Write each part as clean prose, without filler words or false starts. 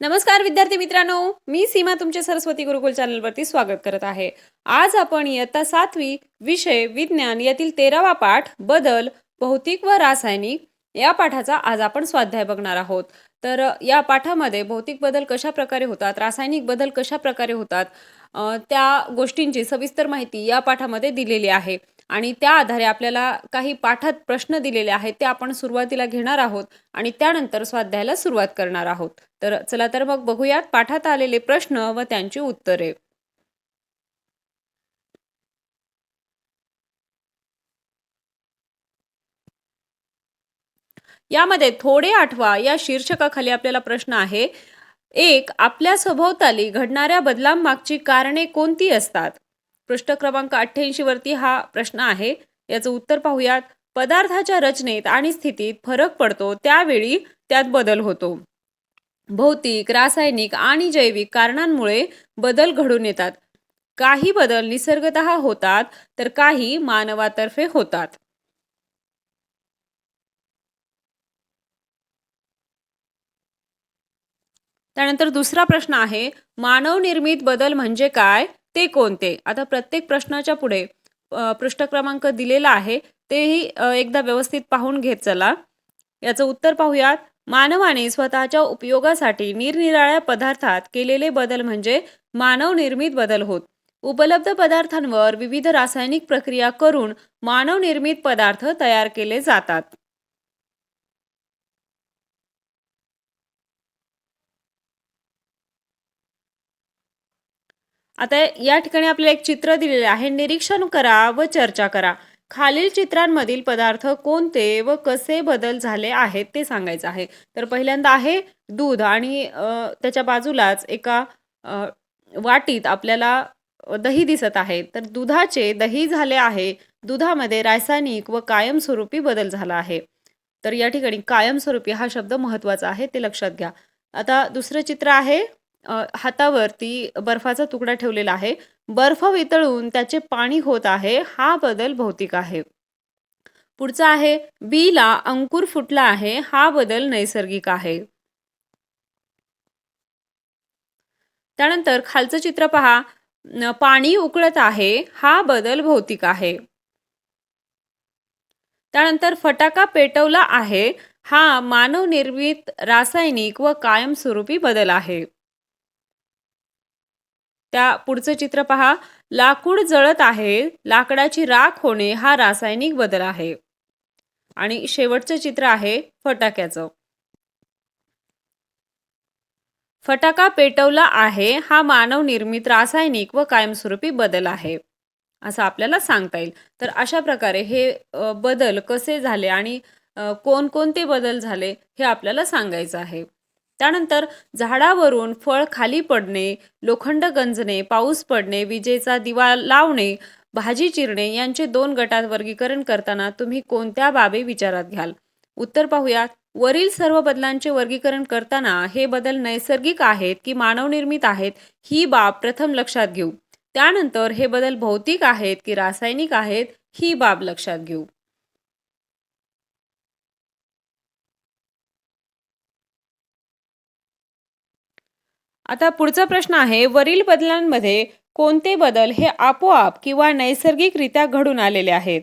नमस्कार विद्यार्थी मित्रांनो, मी सीमा तुमचे सरस्वती गुरुकुल चॅनलवरती स्वागत करत आहे. आज आपण इयत्ता 7वी विषय विज्ञान यातील 13वा पाठ बदल भौतिक व रासायनिक या पाठाचा आज आपण स्वाध्याय बघणार आहोत. तर या पाठामध्ये भौतिक बदल कशा प्रकारे होतात, रासायनिक बदल कशा प्रकारे होतात, त्या गोष्टींची सविस्तर माहिती या पाठामध्ये दिलेली आहे. आणि त्या आधारे आपल्याला काही पाठात प्रश्न दिलेले आहेत ते आपण सुरुवातीला घेणार आहोत आणि त्यानंतर स्वाध्यायाला सुरुवात करणार आहोत. तर चला तर मग बघूयात पाठात आलेले प्रश्न व त्यांची उत्तरे. यामध्ये थोडे आठवा या शीर्षकाखाली आपल्याला प्रश्न आहे. एक, आपल्या सभोवताली घडणाऱ्या बदलांमागची कारणे कोणती असतात? पृष्ठ क्रमांक 88 वरती हा प्रश्न आहे. याचं उत्तर पाहूयात. पदार्थाच्या रचनेत आणि स्थितीत फरक पडतो त्यावेळी त्यात बदल होतो. भौतिक, रासायनिक आणि जैविक कारणांमुळे बदल घडून येतात. काही बदल निसर्गतः होतात तर काही मानवातर्फे होतात. त्यानंतर दुसरा प्रश्न आहे, मानवनिर्मित बदल म्हणजे काय? ते कोणते? आता प्रत्येक प्रश्नाच्या पुढे पृष्ठ क्रमांक दिलेला आहे. तेही एकदा व्यवस्थित पाहून घेत चला. याचं उत्तर पाहूयात. मानवाने स्वतःच्या उपयोगासाठी निरनिराळ्या पदार्थात केलेले बदल म्हणजे मानवनिर्मित बदल होत. उपलब्ध पदार्थांवर विविध रासायनिक प्रक्रिया करून मानवनिर्मित पदार्थ तयार केले जातात. आता या ठिकाणी आपल्याला एक चित्र दिलेले आहे. निरीक्षण करा व चर्चा करा. खालील चित्रांमधील पदार्थ कोणते व कसे बदल झाले आहेत ते सांगायचं आहे. तर पहिल्यांदा आहे दूध आणि त्याच्या बाजूलाच एका अ, वाटीत आपल्याला दही दिसत आहे. तर दुधाचे दही झाले आहे. दुधामध्ये रासायनिक व कायमस्वरूपी बदल झाला आहे. तर या ठिकाणी कायमस्वरूपी हा शब्द महत्त्वाचा आहे, ते लक्षात घ्या. आता दुसरं चित्र आहे. हातावरती बर्फाचा तुकडा ठेवलेला आहे. बर्फ वितळून त्याचे पाणी होत आहे. हा बदल भौतिक आहे. पुढचा आहे, बीला अंकुर फुटला आहे. हा बदल नैसर्गिक आहे. त्यानंतर खालचं चित्र पहा. पाणी उकळत आहे. हा बदल भौतिक आहे. त्यानंतर फटाका पेटवला आहे. हा मानवनिर्मित रासायनिक व कायमस्वरूपी बदल आहे. त्या पुढचं चित्र पहा. लाकूड जळत आहे. लाकडाची राख होणे हा रासायनिक बदल आहे. आणि शेवटचं चित्र आहे फटाक्याचं. फटाका पेटवला आहे. हा मानवनिर्मित रासायनिक व कायमस्वरूपी बदल आहे, असं आपल्याला सांगता येईल. तर अशा प्रकारे हे बदल कसे झाले आणि कोणकोणते बदल झाले हे आपल्याला सांगायचं आहे. त्यानंतर झाडावरून फळ खाली पडणे, लोखंड गंजणे, पाऊस पडणे, विजेचा दिवा लावणे, भाजी चिरणे यांचे 2 गटात वर्गीकरण करताना तुम्ही कोणत्या बाबी विचारात घ्याल? उत्तर पाहूयात. वरील सर्व बदलांचे वर्गीकरण करताना हे बदल नैसर्गिक आहेत की मानवनिर्मित आहेत ही बाब प्रथम लक्षात घेऊ. त्यानंतर हे बदल भौतिक आहेत की रासायनिक आहेत ही बाब लक्षात घेऊ. आता पुढचा प्रश्न आहे, वरील बदलांमध्ये कोणते बदल हे आपोआप किंवा नैसर्गिकरित्या घडून आलेले आहेत?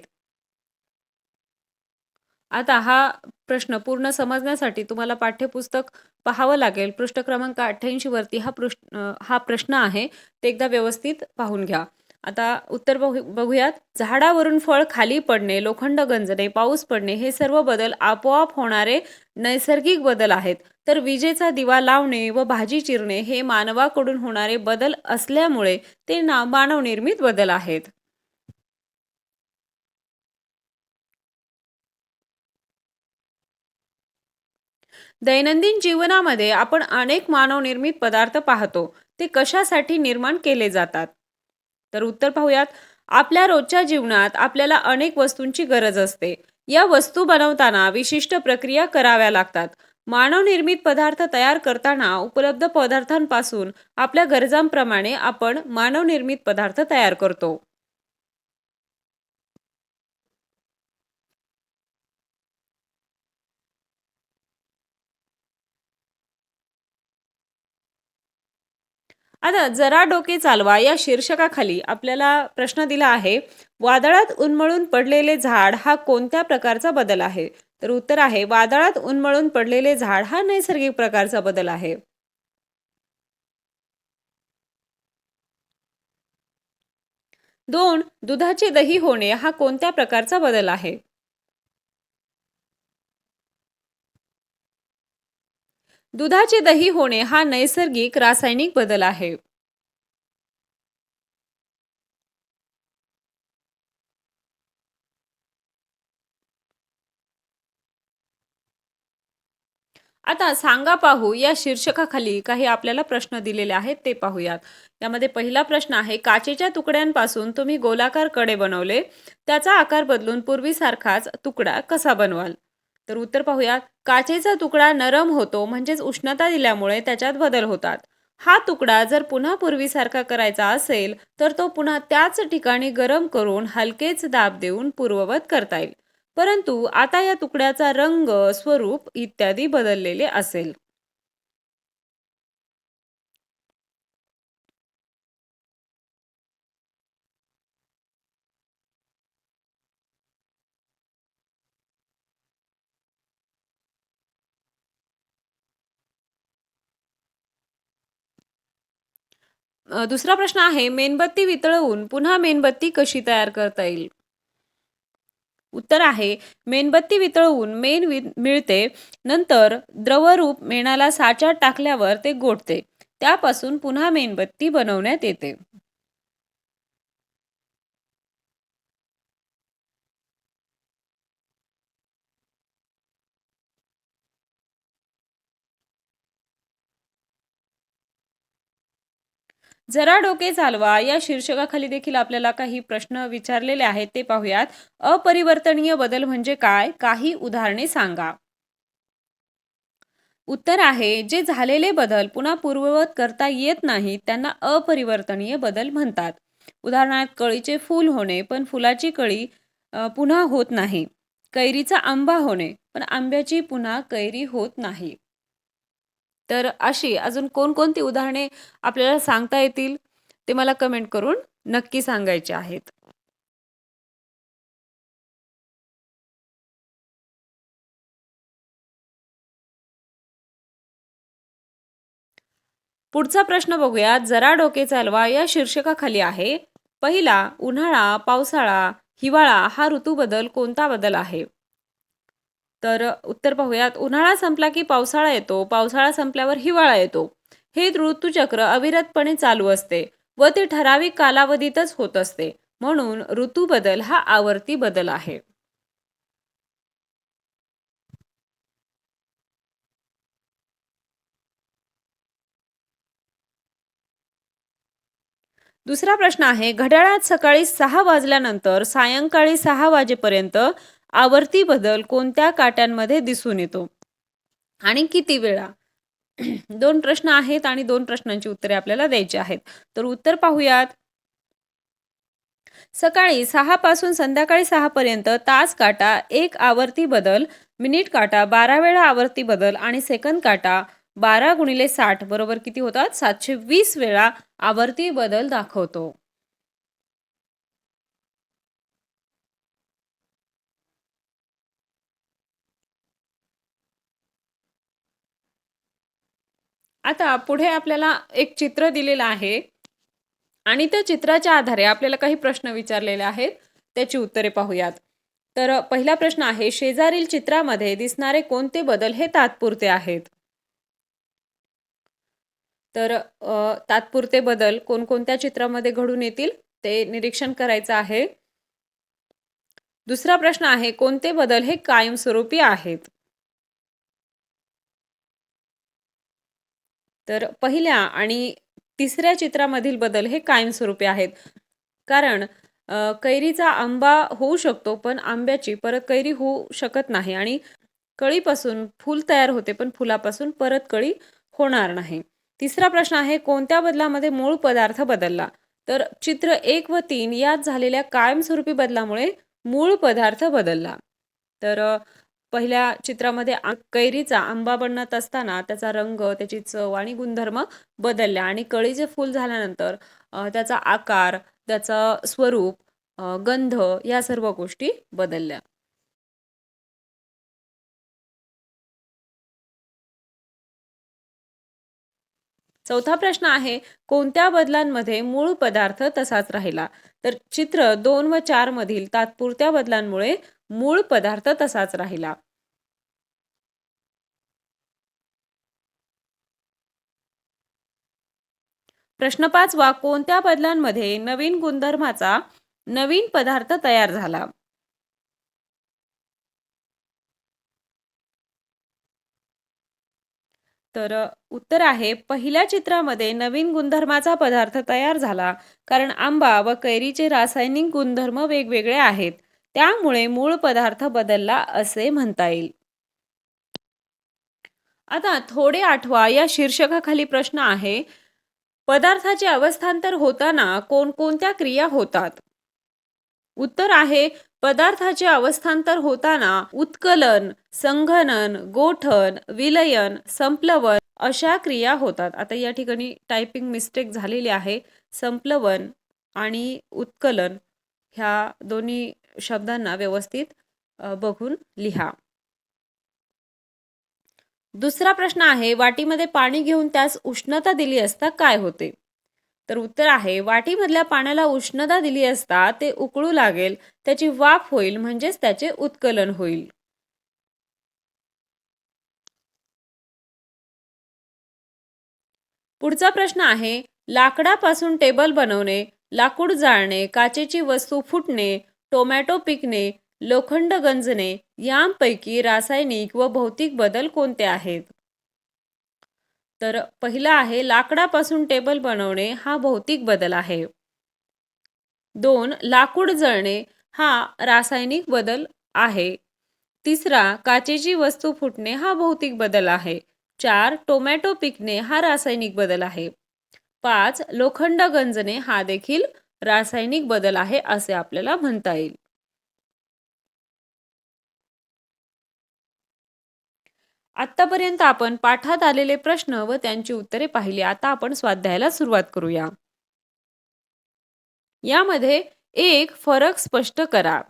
आता हा प्रश्न पूर्ण समजण्यासाठी तुम्हाला पाठ्यपुस्तक पाहावं लागेल. पृष्ठ क्रमांक 88 वरती हा प्रश्न आहे. ते एकदा व्यवस्थित पाहून घ्या. आता उत्तर बघूयात. झाडावरून फळ खाली पडणे, लोखंड गंजणे, पाऊस पडणे हे सर्व बदल आपोआप होणारे नैसर्गिक बदल आहेत. तर विजेचा दिवा लावणे व भाजी चिरणे हे मानवाकडून होणारे बदल असल्यामुळे ते मानवनिर्मित बदल आहेत. दैनंदिन जीवनामध्ये आपण अनेक मानवनिर्मित पदार्थ पाहतो. ते कशासाठी निर्माण केले जातात? तर उत्तर पाहूयात. आपल्या रोजच्या जीवनात आपल्याला अनेक वस्तूंची गरज असते. या वस्तू बनवताना विशिष्ट प्रक्रिया कराव्या लागतात. मानवनिर्मित पदार्थ तयार करताना उपलब्ध पदार्थांपासून आपल्या गरजांप्रमाणे आपण मानवनिर्मित पदार्थ तयार करतो. आता जरा डोके चालवा या शीर्षकाखाली आपल्याला प्रश्न दिला आहे, वादळात उन्मळून पडलेले झाड हा कोणत्या प्रकारचा बदल आहे? तर उत्तर आहे, वादळात उन्मळून पडलेले झाड हा नैसर्गिक प्रकारचा बदल आहे. 2. दुधाचे दही होणे हा कोणत्या प्रकारचा बदल आहे? दुधाचे दही होणे हा नैसर्गिक रासायनिक बदल आहे. आता सांगा पाहू या शीर्षकाखाली काही आपल्याला प्रश्न दिलेले आहेत ते पाहूयात. यामध्ये पहिला प्रश्न आहे, काचेच्या तुकड्यांपासून तुम्ही गोलाकार कडे बनवले, त्याचा आकार बदलून पूर्वीसारखाच तुकडा कसा बनवाल? तर उत्तर पाहूयात. काचेचा तुकडा नरम होतो, म्हणजेच उष्णता दिल्यामुळे त्याच्यात बदल होतात. हा तुकडा जर पुन्हा पूर्वीसारखा करायचा असेल तर तो पुन्हा त्याच ठिकाणी गरम करून हलकेच दाब देऊन पूर्ववत करता येईल. परंतु आता या तुकड्याचा रंग, स्वरूप इत्यादी बदललेले असेल. दुसरा प्रश्न आहे, मेणबत्ती वितळवून पुन्हा मेणबत्ती कशी तयार करता येईल? उत्तर आहे, मेणबत्ती वितळवून मिळते. नंतर द्रवरूप मेणाला साच्यात टाकल्यावर ते गोठते. त्यापासून पुन्हा मेणबत्ती बनवण्यात येते. जरा डोके चालवा या शीर्षकाखाली देखील आपल्याला काही प्रश्न विचारलेले आहेत ते पाहूयात. अपरिवर्तनीय बदल म्हणजे काय? काही उदाहरणे सांगा. उत्तर आहे, जे झालेले बदल पुन्हा पूर्ववत करता येत नाहीत त्यांना अपरिवर्तनीय बदल म्हणतात. उदाहरणार्थ, कळीचे फूल होणे पण फुलाची कळी पुन्हा होत नाही. कैरीचा आंबा होणे पण आंब्याची पुन्हा कैरी होत नाही. तर अशी अजून कोणकोणती उदाहरणे आपल्याला सांगता येतील ते मला कमेंट करून नक्की सांगायचे आहेत. पुढचा प्रश्न बघूया. जरा डोके चालवा या शीर्षकाखाली आहे. पहिला, उन्हाळा, पावसाळा, हिवाळा हा ऋतूबदल कोणता बदल आहे? तर उत्तर पाहूयात. उन्हाळा संपला की पावसाळा येतो, पावसाळा संपल्यावर हिवाळा येतो. हे ऋतुचक्र अविरतपणे चालू असते व ते ठराविक कालावधीतच होत असते. म्हणून ऋतूबदल हा आवर्ती बदल आहे. दुसरा प्रश्न आहे, घड्याळात सकाळी 6 वाजल्यानंतर सायंकाळी 6 वाजेपर्यंत आवर्ती बदल कोणत्या काट्यांमध्ये दिसून येतो आणि किती वेळा? 2 प्रश्न आहेत आणि 2 प्रश्नांची उत्तरे आपल्याला द्यायची आहेत. तर उत्तर पाहूयात. सकाळी 6 पासून संध्याकाळी 6 पर्यंत तास काटा 1 आवर्ती बदल, मिनिट काटा 12 वेळा आवर्ती बदल आणि सेकंद काटा 12 गुणिले 60 बरोबर किती होतात? 720 वेळा आवर्ती बदल दाखवतो. आता पुढे आपल्याला एक चित्र दिलेलं आहे आणि त्या चित्राच्या आधारे आपल्याला काही प्रश्न विचारलेले आहेत. त्याची उत्तरे पाहूयात. तर पहिला प्रश्न आहे, शेजारील चित्रामध्ये दिसणारे कोणते बदल हे तात्पुरते आहेत? तर तात्पुरते बदल कोणकोणत्या चित्रामध्ये घडून येतील ते निरीक्षण करायचं आहे. दुसरा प्रश्न आहे, कोणते बदल हे कायमस्वरूपी आहेत? तर पहिल्या आणि तिसऱ्या चित्रामधील बदल हे कायमस्वरूपी आहेत. कारण कैरीचा आंबा होऊ शकतो पण आंब्याची परत कैरी होऊ शकत नाही आणि कळीपासून फूल तयार होते पण फुलापासून परत कळी होणार नाही. तिसरा प्रश्न आहे, कोणत्या बदलामध्ये मूळ पदार्थ बदलला? तर चित्र 1 व 3 यात झालेल्या कायमस्वरूपी बदलामुळे मूळ पदार्थ बदलला. तर पहिल्या चित्रामध्ये कैरीचा आंबा बनत असताना त्याचा रंग, त्याची चव आणि गुणधर्म बदलल्या आणि कळीचे फूल झाल्यानंतर त्याचा आकार, त्याचं स्वरूप, गंध या सर्व गोष्टी बदलल्या. चौथा प्रश्न आहे, कोणत्या बदलांमध्ये मूळ पदार्थ तसाच राहिला? तर चित्र 2 व 4 मधील तात्पुरत्या बदलांमुळे मूळ पदार्थ तसाच राहिला. प्रश्न 5वा, कोणत्या बदलांमध्ये नवीन गुणधर्माचा नवीन पदार्थ तयार झाला? तर उत्तर आहे, पहिल्या चित्रामध्ये नवीन गुणधर्माचा पदार्थ तयार झाला कारण आंबा व कैरीचे रासायनिक गुणधर्म वेगवेगळे आहेत. त्यामुळे मूळ पदार्थ बदलला असे म्हणता येईल. आता थोडे आठवा या शीर्षकाखाली प्रश्न आहे, पदार्थाचे अवस्थांतर होताना कोणकोणत्या क्रिया होतात? उत्तर आहे, पदार्थाचे अवस्थांतर होताना उत्कलन, संघनन, गोठण, विलयन, संप्लवन अशा क्रिया होतात. आता या ठिकाणी टायपिंग मिस्टेक झालेली आहे. संप्लवन आणि उत्कलन ह्या दोन्ही शब्दांना व्यवस्थित बघून लिहा. दुसरा प्रश्न आहे, वाटीमध्ये पाणी घेऊन त्यास उष्णता दिली असता काय होते? तर उत्तर आहे, वाटीमधल्या पाण्याला उष्णता दिली असता ते उकळू लागेल, त्याची वाफ होईल म्हणजेच त्याचे उत्कलन होईल. पुढचा प्रश्न आहे, लाकडापासून टेबल बनवणे, लाकूड जाळणे, काचेची वस्तू फुटणे, टोमॅटो पिकणे, लोखंड गंजणे यांपैकी रासायनिक व भौतिक बदल कोणते आहेत? तर पहिला आहे, लाकडापासून टेबल बनवणे हा भौतिक बदल आहे. 2. लाकूड जळणे हा रासायनिक बदल आहे. तिसरा, काचेची वस्तू फुटणे हा भौतिक बदल आहे. 4. टोमॅटो पिकणे हा रासायनिक बदल आहे. 5. लोखंड गंजणे हा देखील रासायनिक बदल आहे असे आपल्याला म्हणता येईल. आतापर्यंत आपण पाठात आलेले प्रश्न व त्यांची उत्तरे पाहिली. आता आपण स्वाध्यायाला सुरुवात करूया. यामध्ये एक फरक स्पष्ट करा.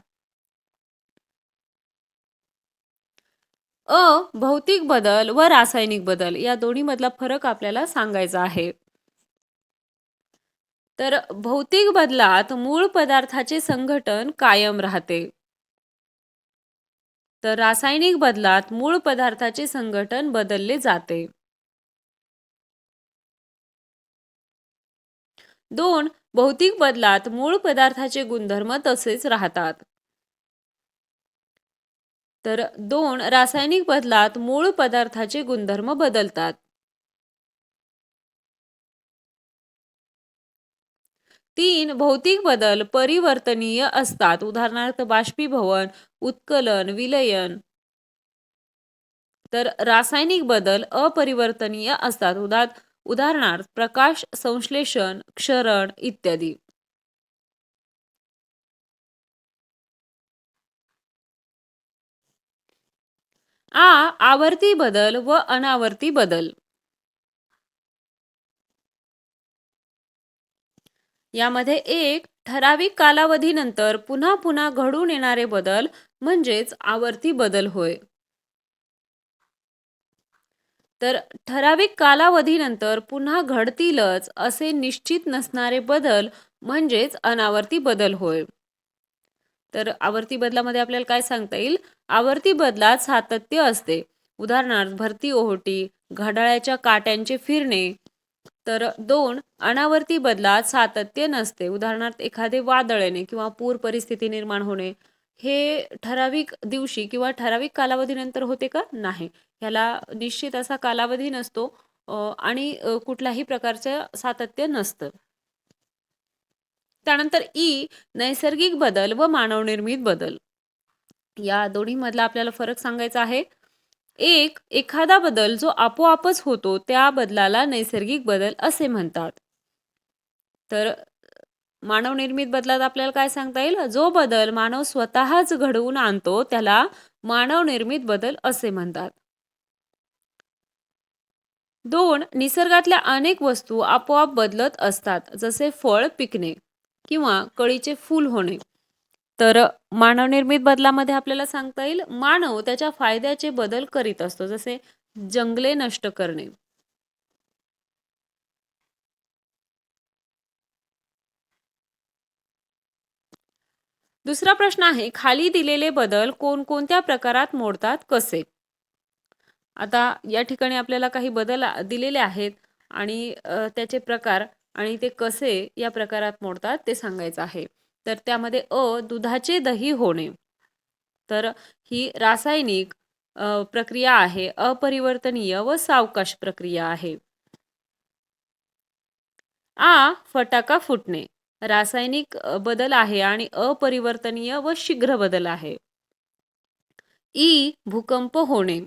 भौतिक बदल व रासायनिक बदल या दोन्ही मधला फरक आपल्याला सांगायचा आहे. तर भौतिक बदलात मूळ पदार्थाचे संघटन कायम राहते. तर रासायनिक बदलात मूळ पदार्थाचे संघटन बदलले जाते. 2. भौतिक बदलात मूळ पदार्थाचे गुणधर्म तसेच राहतात. तर 2. रासायनिक बदलात मूळ पदार्थाचे गुणधर्म बदलतात. 3. भौतिक बदल परिवर्तनीय असतात. उदाहरणार्थ बाष्पीभवन, उत्कलन, विलयन. तर रासायनिक बदल अपरिवर्तनीय असतात. उदाहरणार्थ प्रकाश संश्लेषण, क्षरण इत्यादी. आवर्ती बदल व अनावर्ती बदल. यामध्ये एक ठराविक कालावधीनंतर पुन्हा पुन्हा घडून येणारे बदल म्हणजेच आवर्ती बदल होय. तर ठराविक कालावधीनंतर पुन्हा घडतीलच असे निश्चित नसणारे बदल म्हणजेच अनावर्ती बदल होय. तर आवर्ती बदलामध्ये आपल्याला काय सांगता येईल? आवर्ती बदलात सातत्य असते. उदाहरणार्थ भरती ओहोटी, घड्याळाच्या काट्यांचे फिरणे. तर 2. अनावर्ती बदलात सातत्य नसते. उदाहरणार्थ एखादे वादळ येणे किंवा पूर परिस्थिती निर्माण होणे. हे ठराविक दिवशी किंवा ठराविक कालावधीनंतर होते का? नाही. ह्याला निश्चित असा कालावधी नसतो आणि कुठल्याही प्रकारचं सातत्य नसतं. त्यानंतर नैसर्गिक बदल व मानवनिर्मित बदल. या दोन्हीमधला आपल्याला फरक सांगायचा आहे. एखादा बदल जो आपोआपच होतो त्या बदलाला नैसर्गिक बदल असे म्हणतात. तर मानवनिर्मित बदलात आपल्याला काय सांगता येईल? जो बदल मानव स्वतःच घडवून आणतो त्याला मानवनिर्मित बदल असे म्हणतात. 2. निसर्गातल्या अनेक वस्तू आपोआप बदलत असतात, जसे फळ पिकणे किंवा कळीचे फूल होणे. तर मानवनिर्मित बदलामध्ये आपल्याला सांगता येईल, मानव त्याच्या फायद्याचे बदल करीत असतो, जसे जंगले नष्ट करणे. दुसरा प्रश्न आहे, खाली दिलेले बदल कोणकोणत्या प्रकारात मोडतात, कसे? आता या ठिकाणी आपल्याला काही बदल दिलेले आहेत आणि त्याचे प्रकार आणि ते कसे या प्रकारात मोडतात ते सांगायचं आहे. तर त्यामध्ये दुधाचे दही होणे. तर ही रासायनिक प्रक्रिया आहे, अपरिवर्तनीय व सावकाश प्रक्रिया आहे. फटाका फुटणे. रासायनिक बदल आहे आणि अपरिवर्तनीय व शीघ्र बदल आहे. भूकंप होणे.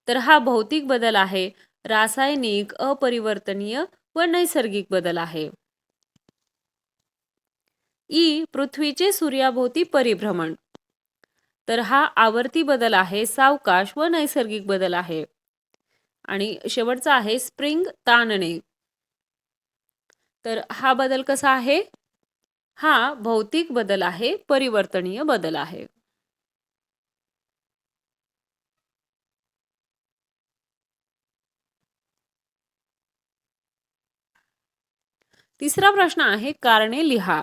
तर हा भौतिक बदल आहे, रासायनिक, अपरिवर्तनीय व नैसर्गिक बदल आहे. पृथ्वीचे सूर्याभोवती परिभ्रमण. तर हा आवर्ती बदल आहे, सावकाश व नैसर्गिक बदल आहे. आणि शेवटचा आहे स्प्रिंग ताणणे. तर हा बदल कसा आहे? हा भौतिक बदल आहे, परिवर्तनीय बदल आहे. तिसरा प्रश्न आहे, कारणे लिहा.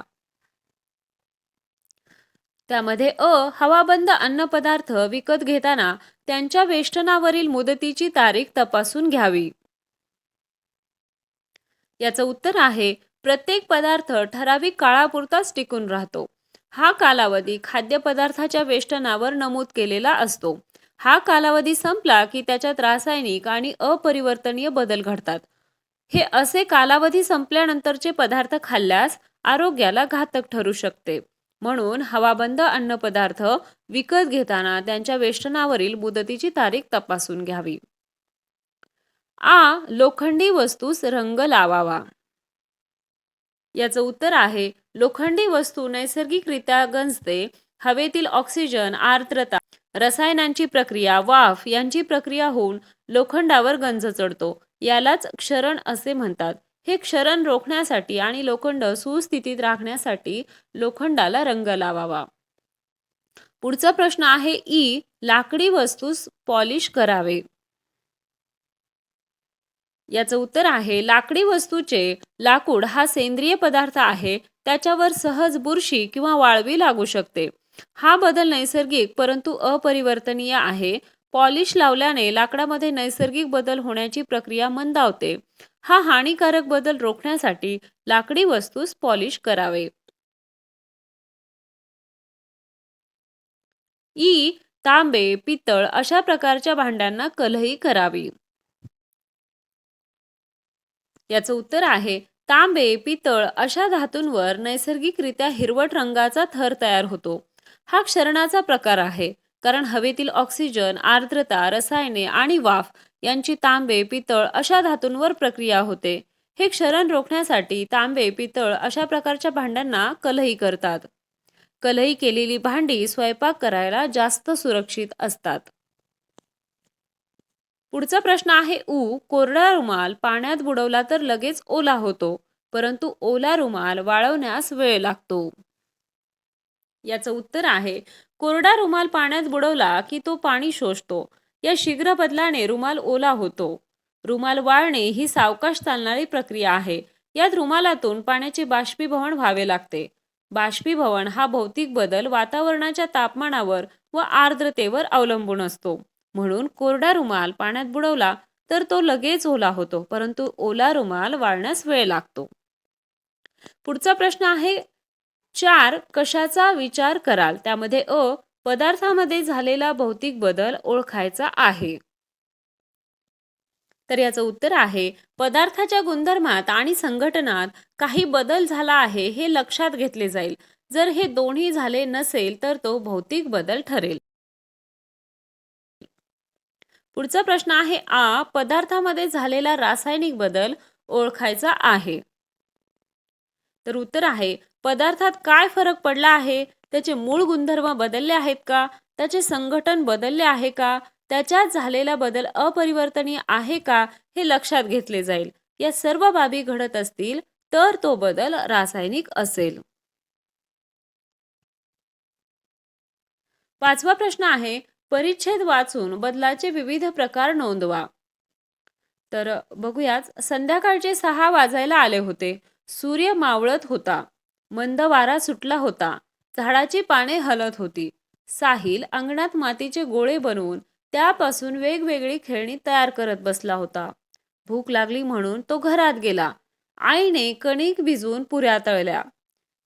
त्यामध्ये हवाबंद अन्नपदार्थ विकत घेताना त्यांच्या वेष्टनावरील मुदतीची तारीख तपासून घ्यावी. याचं उत्तर आहे, प्रत्येक पदार्थ ठराविक काळापुरताच टिकून राहतो. हा कालावधी खाद्यपदार्थाच्या वेष्टनावर नमूद केलेला असतो. हा कालावधी संपला की त्याच्यात रासायनिक आणि अपरिवर्तनीय बदल घडतात. हे असे कालावधी संपल्यानंतरचे पदार्थ खाल्ल्यास आरोग्याला घातक ठरू शकते. म्हणून हवाबंद अन्नपदार्थ विकत घेताना त्यांच्या वेष्टनावरील मुदतीची तारीख तपासून घ्यावी. लोखंडी वस्तूस रंग लावावा. याचं उत्तर आहे, लोखंडी वस्तू नैसर्गिकरित्या गंजते. हवेतील ऑक्सिजन, आर्द्रता, रसायनांची प्रक्रिया, वाफ यांची प्रक्रिया होऊन लोखंडावर गंज चढतो. यालाच क्षरण असे म्हणतात. हे क्षरण रोखण्यासाठी आणि लोखंड सुस्थितीत राखण्यासाठी लोखंडाला रंग लावावा. पुढचा प्रश्न आहे, लाकडी वस्तूस पॉलिश करावे. याचं उत्तर आहे, लाकडी वस्तूचे लाकूड हा सेंद्रिय पदार्थ आहे. त्याच्यावर सहज बुरशी किंवा वाळवी लागू शकते. हा बदल नैसर्गिक परंतु अपरिवर्तनीय आहे. पॉलिश लावल्याने लाकडामध्ये नैसर्गिक बदल होण्याची प्रक्रिया मंदावते. हा हानिकारक बदल रोखण्यासाठी लाकडी वस्तूस पॉलिश करावे. तांबे, पितळ अशा प्रकारच्या भांड्यांना कलही करावी. याचं उत्तर आहे, तांबे, पितळ अशा धातूंवर नैसर्गिकरित्या हिरवट रंगाचा थर तयार होतो. हा क्षरणाचा प्रकार आहे, कारण हवेतील ऑक्सिजन, आर्द्रता, रसायने आणि वाफ यांची तांबे, पितळ अशा धातूंवर प्रक्रिया होते. हे क्षरण रोखण्यासाठी तांबे, पितळ अशा प्रकारच्या भांड्यांना कलही करतात. कलही केलेली भांडी स्वयंपाक करायला जास्त सुरक्षित असतात. पुढचा प्रश्न आहे, कोरडा रुमाल पाण्यात बुडवला तर लगेच ओला होतो, परंतु ओला रुमाल वाळवण्यास वेळ लागतो. याचं उत्तर आहे, कोरडा रुमाल पाण्यात बुडवला की तो पाणी शोषतो. या शीघ्र बदलाने रुमाल ओला होतो. रुमाल वाळणे ही सावकाश चालणारी प्रक्रिया आहे. यात रुमालातून पाण्याचे बाष्पीभवन व्हावे लागते. बाष्पीभवन हा भौतिक बदल वातावरणाच्या तापमानावर व आर्द्रतेवर अवलंबून असतो. म्हणून कोरडा रुमाल पाण्यात बुडवला तर तो लगेच ओला होतो, परंतु ओला रुमाल वाळण्यास वेळ लागतो. पुढचा प्रश्न आहे, 4 कशाचा विचार कराल? त्यामध्ये पदार्थामध्ये झालेला भौतिक बदल ओळखायचा आहे. तर याचं उत्तर आहे, पदार्थाच्या गुणधर्मात आणि संघटनात काही बदल झाला आहे हे लक्षात घेतले जाईल. जर हे दोन्ही झाले नसेल तर तो भौतिक बदल ठरेल. पुढचा प्रश्न आहे, पदार्थामध्ये झालेला रासायनिक बदल ओळखायचा आहे. तर उत्तर आहे पदार्थात काय फरक पडला आहे? त्याचे मूळ गुणधर्म बदलले आहेत का? त्याचे संघटन बदलले आहे का? त्याच्यात झालेला बदल अपरिवर्तनीय आहे का? हे लक्षात घेतले जाईल. या सर्व बाबी घडत असतील तर तो बदल रासायनिक असेल. 5वा प्रश्न आहे परिच्छेद वाचून बदलाचे विविध प्रकार नोंदवा. तर बघूयाच. संध्याकाळचे 6 वाजायला आले होते. सूर्य मावळत होता. मंद वारा सुटला होता. झाडाची पाने हलत होती. साहिल अंगणात मातीचे गोळे बनवून त्यापासून वेगवेगळी खेळणी तयार करत बसला होता. भूक लागली म्हणून तो घरात गेला. आईने कणिक भिजवून पुऱ्या तळल्या.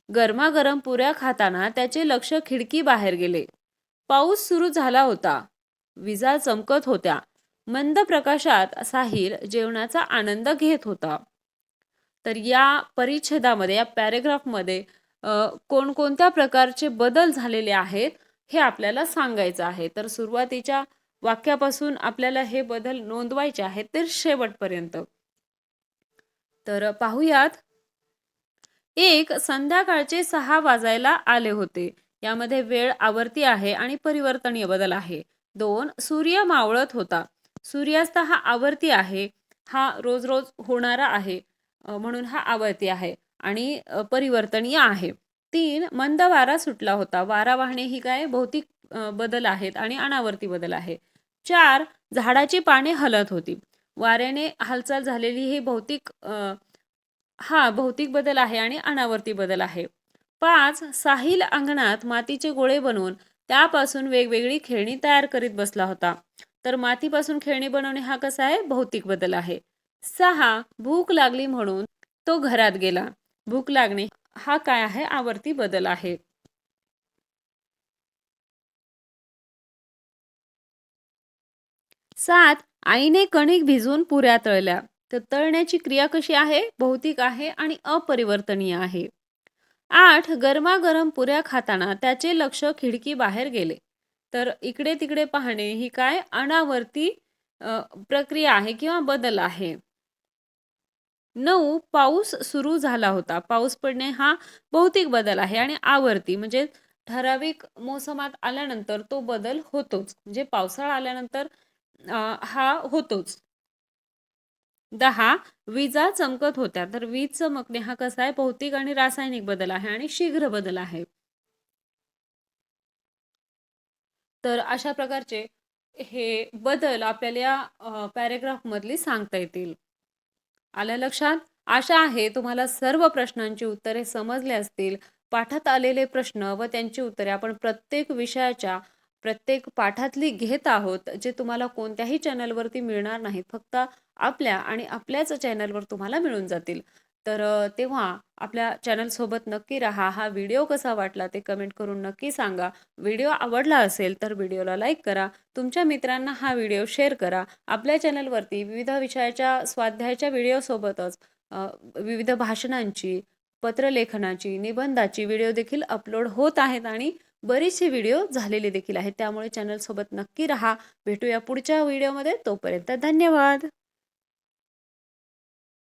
गरमागरम पुऱ्या खाताना त्याचे लक्ष खिडकी बाहेर गेले. पाऊस सुरू झाला होता. विजा चमकत होत्या. मंद प्रकाशात साहिल जेवणाचा आनंद घेत होता. तर या परिच्छेदामध्ये या पॅरेग्राफमध्ये कोणकोणत्या प्रकारचे बदल झालेले आहेत हे आपल्याला सांगायचं आहे. तर सुरुवातीच्या वाक्यापासून आपल्याला हे बदल नोंदवायचे आहेत तर शेवटपर्यंत. तर पाहूयात. 1. संध्याकाळचे 6 वाजायला आले होते. यामध्ये वेळ आवर्ती आहे आणि परिवर्तनीय बदल आहे. 2. सूर्य मावळत होता. सूर्यास्त हा आवर्ती आहे. हा रोज रोज होणारा आहे. म्हणून हा आवर्ती आहे आणि परिवर्तनीय आहे. 3. मंद वारा सुटला होता. वारा वाहणे ही काय भौतिक बदल आहेत आणि अनावर्ती बदल आहे. 4. झाडाची पाने हलत होती. वाऱ्याने हालचाल झालेली ही भौतिक भौतिक बदल आहे आणि अनावर्ती बदल आहे. 5. साहिल अंगणात मातीचे गोळे बनवून त्यापासून वेगवेगळी खेळणी तयार करीत बसला होता. तर मातीपासून खेळणी बनवणे हा कसा आहे भौतिक बदल आहे. 6. भूक लागली म्हणून तो घरात गेला. भूक लागणे हा काय आहे आवर्ती बदल आहे. 7. आईने कणिक भिजवून पुऱ्या तळल्या. तर तळण्याची क्रिया कशी आहे भौतिक आहे आणि अपरिवर्तनीय आहे. 8. गरमागरम पुऱ्या खाताना त्याचे लक्ष खिडकी बाहेर गेले. तर इकडे तिकडे पाहणे ही काय अनावर्ती प्रक्रिया आहे किंवा बदल आहे. 9. पाऊस सुरू झाला होता. पाऊस पडणे हा भौतिक बदल आहे आणि आवर्ती म्हणजे ठराविक मोसमात आल्यानंतर तो बदल होतोच. म्हणजे पावसाळा आल्यानंतर हा होतोच. 10. विजा चमकत होत्या. तर वीज चमकणे हा कसा आहे भौतिक आणि रासायनिक बदल आहे आणि शीघ्र बदल आहे. तर अशा प्रकारचे हे बदल आपल्याला या पॅरेग्राफ मधली सांगता येतील. आलं लक्षात? आशा आहे तुम्हाला सर्व प्रश्नांची उत्तरे समजले असतील. पाठात आलेले प्रश्न व त्यांची उत्तरे आपण प्रत्येक विषयाच्या प्रत्येक पाठातली घेत आहोत, जे तुम्हाला कोणत्याही चॅनलवरती मिळणार नाहीत. फक्त आपल्या आणि आपल्याच चॅनलवर तुम्हाला मिळून जातील. तर तेव्हा आपल्या चॅनलसोबत नक्की राहा. हा व्हिडिओ कसा वाटला ते कमेंट करून नक्की सांगा. व्हिडिओ आवडला असेल तर व्हिडिओला लाईक करा. तुमच्या मित्रांना हा व्हिडिओ शेअर करा. आपल्या चॅनलवरती विविध विषयाच्या स्वाध्यायाच्या व्हिडिओसोबतच विविध भाषणांची, पत्रलेखनाची, निबंधाची व्हिडिओ देखील अपलोड होत आहेत आणि बरेचसे व्हिडिओ झालेले देखील आहेत. त्यामुळे चॅनलसोबत नक्की राहा. भेटूया पुढच्या व्हिडिओमध्ये. तोपर्यंत धन्यवाद.